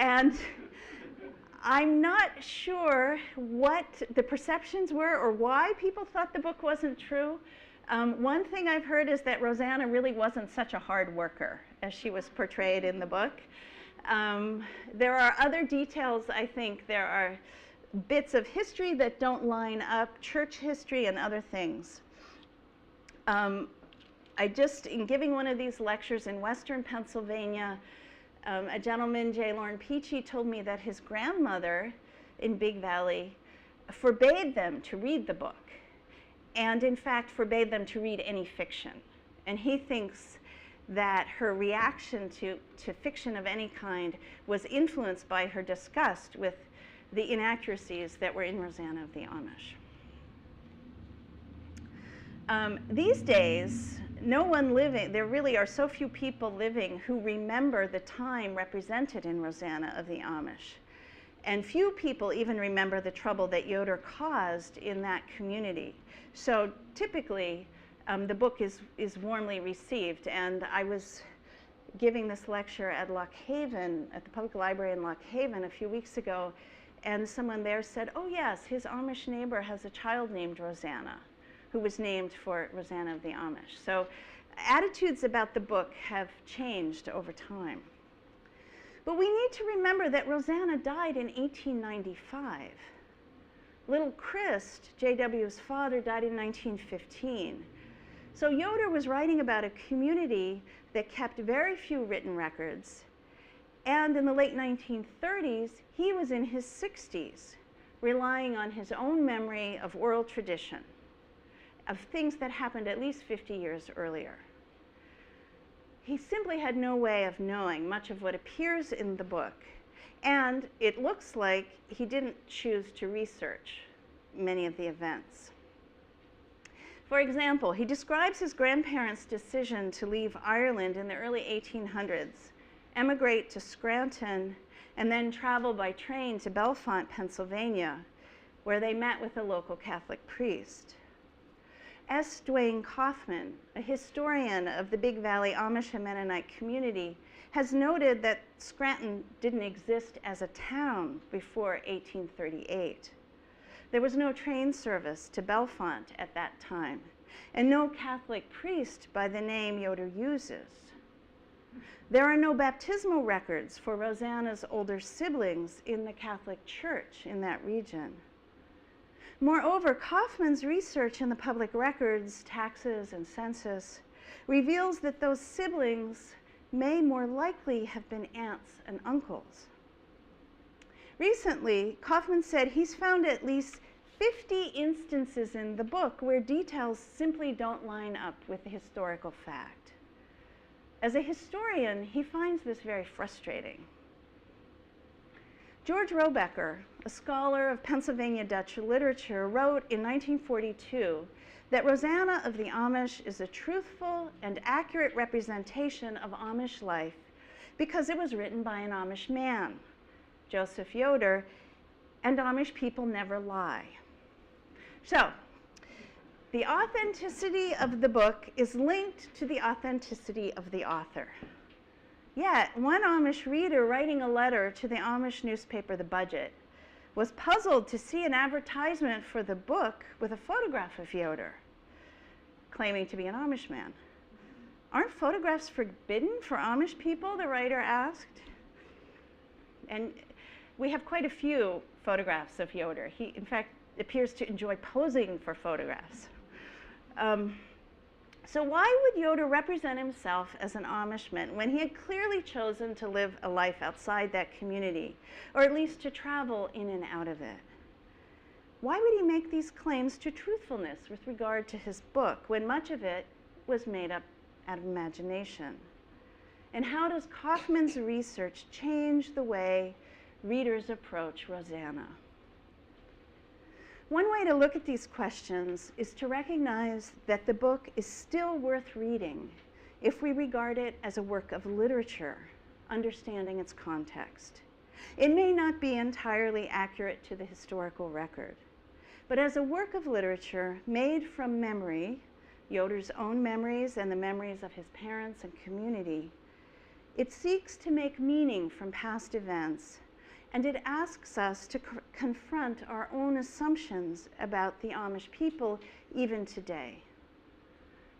And I'm not sure what the perceptions were or why people thought the book wasn't true. One thing I've heard is that Rosanna really wasn't such a hard worker as she was portrayed in the book. There are other details, I think. There are bits of history that don't line up, church history and other things. In giving one of these lectures in Western Pennsylvania, a gentleman, J. Lorne Peachy, told me that his grandmother in Big Valley forbade them to read the book, and in fact forbade them to read any fiction. And he thinks that her reaction to fiction of any kind was influenced by her disgust with the inaccuracies that were in Rosanna of the Amish. These days, no one living, there really are so few people living who remember the time represented in Rosanna of the Amish. And few people even remember the trouble that Yoder caused in that community. So typically, the book is warmly received. And I was giving this lecture at Lock Haven, at the public library in Lock Haven a few weeks ago, and someone there said, oh yes, his Amish neighbor has a child named Rosanna, who was named for Rosanna of the Amish. So attitudes about the book have changed over time. But we need to remember that Rosanna died in 1895. Little Christ, J.W.'s father, died in 1915. So Yoder was writing about a community that kept very few written records. And in the late 1930s, he was in his 60s, relying on his own memory of oral tradition, of things that happened at least 50 years earlier. He simply had no way of knowing much of what appears in the book, and it looks like he didn't choose to research many of the events. For example, he describes his grandparents' decision to leave Ireland in the early 1800s, emigrate to Scranton, and then travel by train to Bellefonte, Pennsylvania, where they met with a local Catholic priest. S. Duane Kaufman, a historian of the Big Valley Amish and Mennonite community, has noted that Scranton didn't exist as a town before 1838. There was no train service to Bellefonte at that time, and no Catholic priest by the name Yoder uses. There are no baptismal records for Rosanna's older siblings in the Catholic Church in that region. Moreover, Kaufman's research in the public records, taxes, and census reveals that those siblings may more likely have been aunts and uncles. Recently, Kaufman said he's found at least 50 instances in the book where details simply don't line up with the historical fact. As a historian, he finds this very frustrating. George Robecker, a scholar of Pennsylvania Dutch literature, wrote in 1942 that Rosanna of the Amish is a truthful and accurate representation of Amish life because it was written by an Amish man, Joseph Yoder, and Amish people never lie. So, the authenticity of the book is linked to the authenticity of the author. Yet, one Amish reader writing a letter to the Amish newspaper, The Budget, was puzzled to see an advertisement for the book with a photograph of Yoder, claiming to be an Amish man. Aren't photographs forbidden for Amish people, the writer asked? And we have quite a few photographs of Yoder. He, in fact, appears to enjoy posing for photographs. So why would Yoder represent himself as an Amishman when he had clearly chosen to live a life outside that community, or at least to travel in and out of it? Why would he make these claims to truthfulness with regard to his book when much of it was made up out of imagination? And how does Kaufman's research change the way readers approach Rosanna? One way to look at these questions is to recognize that the book is still worth reading if we regard it as a work of literature, understanding its context. It may not be entirely accurate to the historical record, but as a work of literature made from memory, Yoder's own memories and the memories of his parents and community, It seeks to make meaning from past events, and it asks us to confront our own assumptions about the Amish people even today.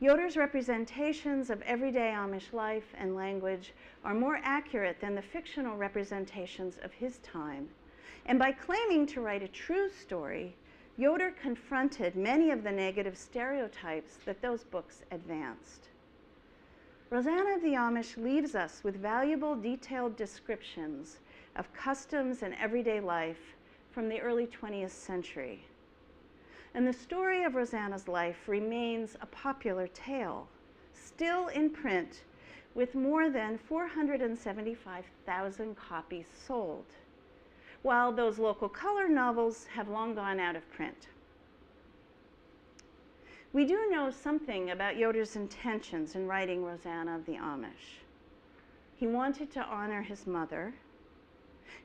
Yoder's representations of everyday Amish life and language are more accurate than the fictional representations of his time. And by claiming to write a true story, Yoder confronted many of the negative stereotypes that those books advanced. Rosanna of the Amish leaves us with valuable, detailed descriptions of customs and everyday life from the early 20th century. And the story of Rosanna's life remains a popular tale, still in print, with more than 475,000 copies sold, while those local color novels have long gone out of print. We do know something about Yoder's intentions in writing Rosanna of the Amish. He wanted to honor his mother.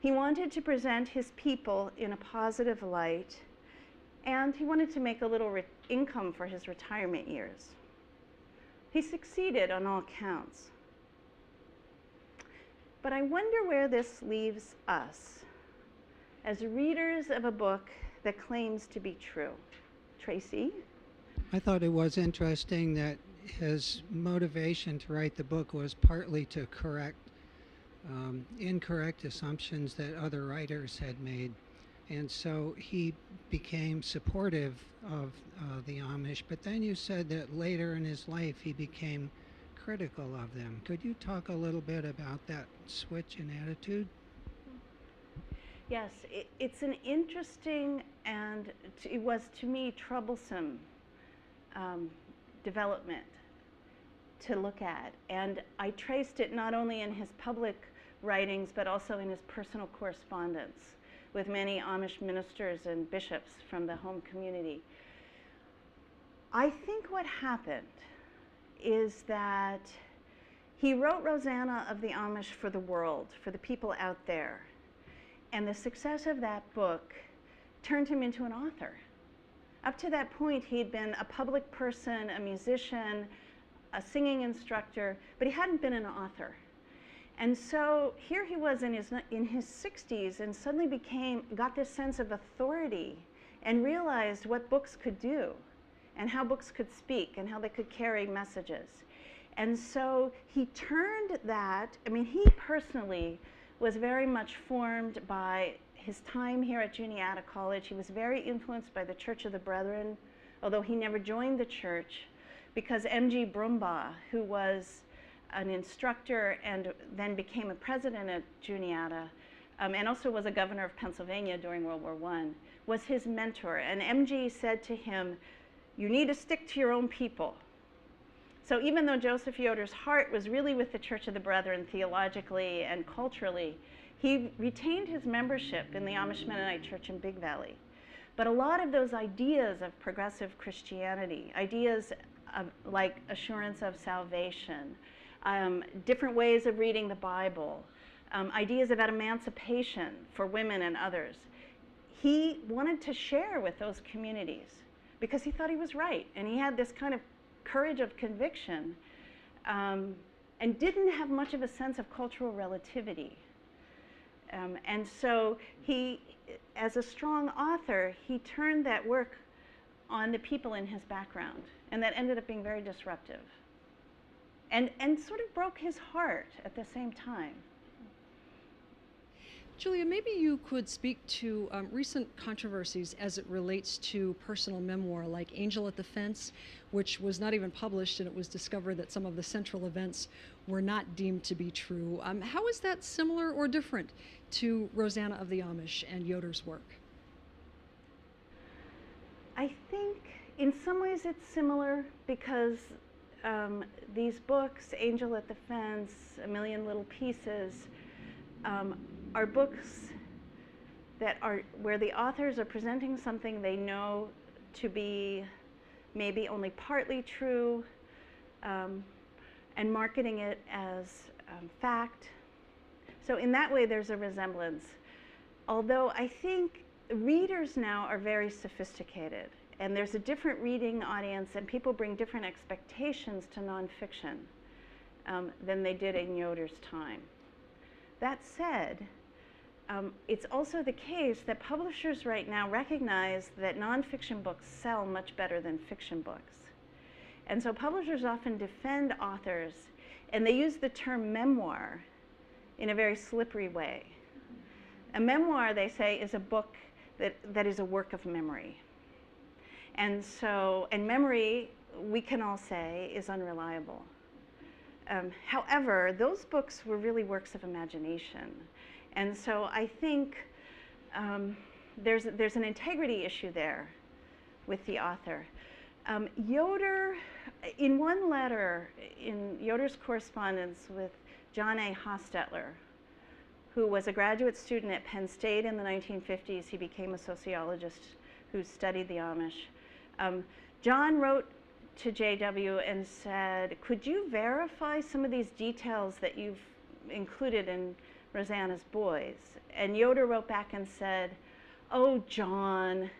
He wanted to present his people in a positive light, and he wanted to make a little income for his retirement years. He succeeded on all counts. But I wonder where this leaves us as readers of a book that claims to be true. Tracy? I thought it was interesting that his motivation to write the book was partly to correct incorrect assumptions that other writers had made. And so he became supportive of the Amish, but then you said that later in his life he became critical of them. Could you talk a little bit about that switch in attitude? Yes, it's an interesting and it was to me troublesome development to look at. And I traced it not only in his public writings, but also in his personal correspondence with many Amish ministers and bishops from the home community. I think what happened is that he wrote Rosanna of the Amish for the world, for the people out there. And the success of that book turned him into an author. Up to that point, he'd been a public person, a musician, a singing instructor, but he hadn't been an author. And so here he was in his 60s and suddenly got this sense of authority and realized what books could do and how books could speak and how they could carry messages. And so he turned that, he personally was very much formed by his time here at Juniata College. He was very influenced by the Church of the Brethren, although he never joined the church, because M.G. Brumbaugh, who was an instructor and then became a president at Juniata, and also was a governor of Pennsylvania during World War I, was his mentor. And M.G. said to him, "You need to stick to your own people." So even though Joseph Yoder's heart was really with the Church of the Brethren theologically and culturally, he retained his membership in the Amish Mennonite Church in Big Valley. But a lot of those ideas of progressive Christianity, ideas like assurance of salvation, different ways of reading the Bible, ideas about emancipation for women and others, he wanted to share with those communities because he thought he was right. And he had this kind of courage of conviction and didn't have much of a sense of cultural relativity. And so he, as a strong author, he turned that work on the people in his background, and that ended up being very disruptive and sort of broke his heart at the same time. Julia, maybe you could speak to recent controversies as it relates to personal memoir, like Angel at the Fence, which was not even published, and it was discovered that some of the central events were not deemed to be true. How is that similar or different to Rosanna of the Amish and Yoder's work? I think in some ways it's similar because these books, Angel at the Fence, A Million Little Pieces, are books that are where the authors are presenting something they know to be maybe only partly true and marketing it as fact. So in that way there's a resemblance. Although I think readers now are very sophisticated and there's a different reading audience and people bring different expectations to nonfiction. than they did in Yoder's time. That said, it's also the case that publishers right now recognize that nonfiction books sell much better than fiction books. And so publishers often defend authors, and they use the term memoir in a very slippery way. A memoir, they say, is a book that is a work of memory. And memory, we can all say, is unreliable. However, those books were really works of imagination. And so I think there's an integrity issue there with the author. Yoder, in one letter, in Yoder's correspondence with John A. Hostetler, who was a graduate student at Penn State in the 1950s, he became a sociologist who studied the Amish. John wrote to JW and said, could you verify some of these details that you've included in Rosanna's Boys? And Yoder wrote back and said, oh, John,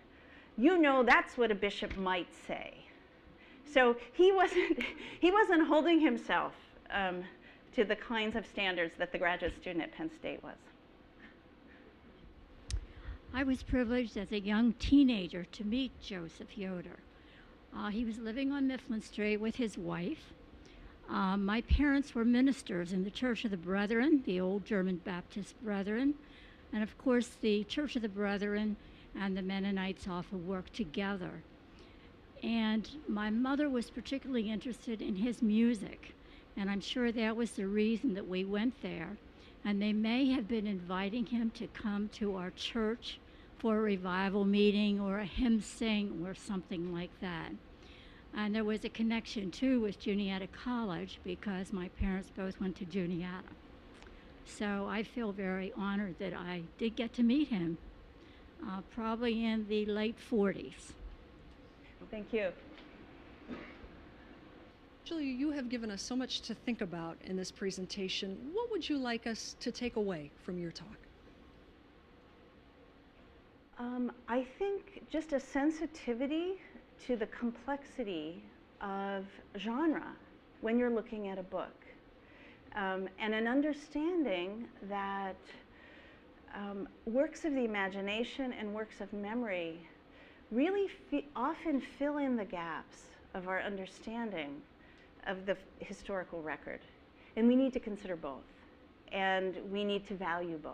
you know that's what a bishop might say. So he wasn't holding himself to the kinds of standards that the graduate student at Penn State was. I was privileged as a young teenager to meet Joseph Yoder. He was living on Mifflin Street with his wife. My parents were ministers in the Church of the Brethren, the old German Baptist Brethren, and of course the Church of the Brethren and the Mennonites often worked together. And my mother was particularly interested in his music, and I'm sure that was the reason that we went there. And they may have been inviting him to come to our church for a revival meeting or a hymn sing or something like that. And there was a connection too with Juniata College because my parents both went to Juniata. So I feel very honored that I did get to meet him, probably in the late 40s. Thank you. Julia, you have given us so much to think about in this presentation. What would you like us to take away from your talk? I think just a sensitivity to the complexity of genre when you're looking at a book, and an understanding that works of the imagination and works of memory really often fill in the gaps of our understanding of the historical record. And we need to consider both, and we need to value both.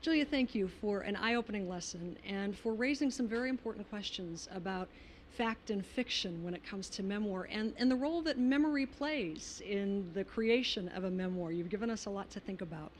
Julia, thank you for an eye-opening lesson and for raising some very important questions about fact and fiction when it comes to memoir and the role that memory plays in the creation of a memoir. You've given us a lot to think about.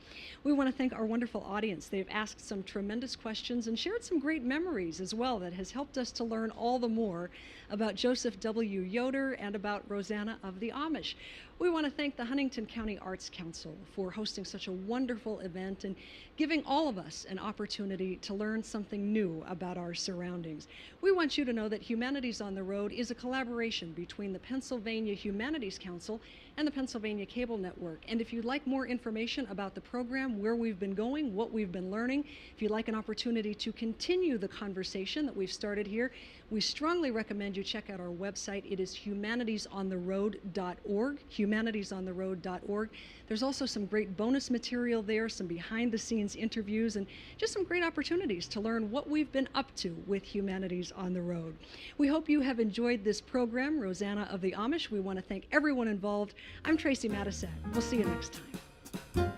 We want to thank our wonderful audience. They've asked some tremendous questions and shared some great memories as well that has helped us to learn all the more about Joseph W. Yoder and about Rosanna of the Amish. We want to thank the Huntington County Arts Council for hosting such a wonderful event and giving all of us an opportunity to learn something new about our surroundings. We want you to know that Humanities on the Road is a collaboration between the Pennsylvania Humanities Council and the Pennsylvania Cable Network. And if you'd like more information about the program, where we've been going, what we've been learning, if you'd like an opportunity to continue the conversation that we've started here, we strongly recommend you check out our website. It is humanitiesontheroad.org, humanitiesontheroad.org. There's also some great bonus material there, some behind-the-scenes interviews, and just some great opportunities to learn what we've been up to with Humanities on the Road. We hope you have enjoyed this program, Rosanna of the Amish. We want to thank everyone involved. I'm Tracy Mattisek. We'll see you next time.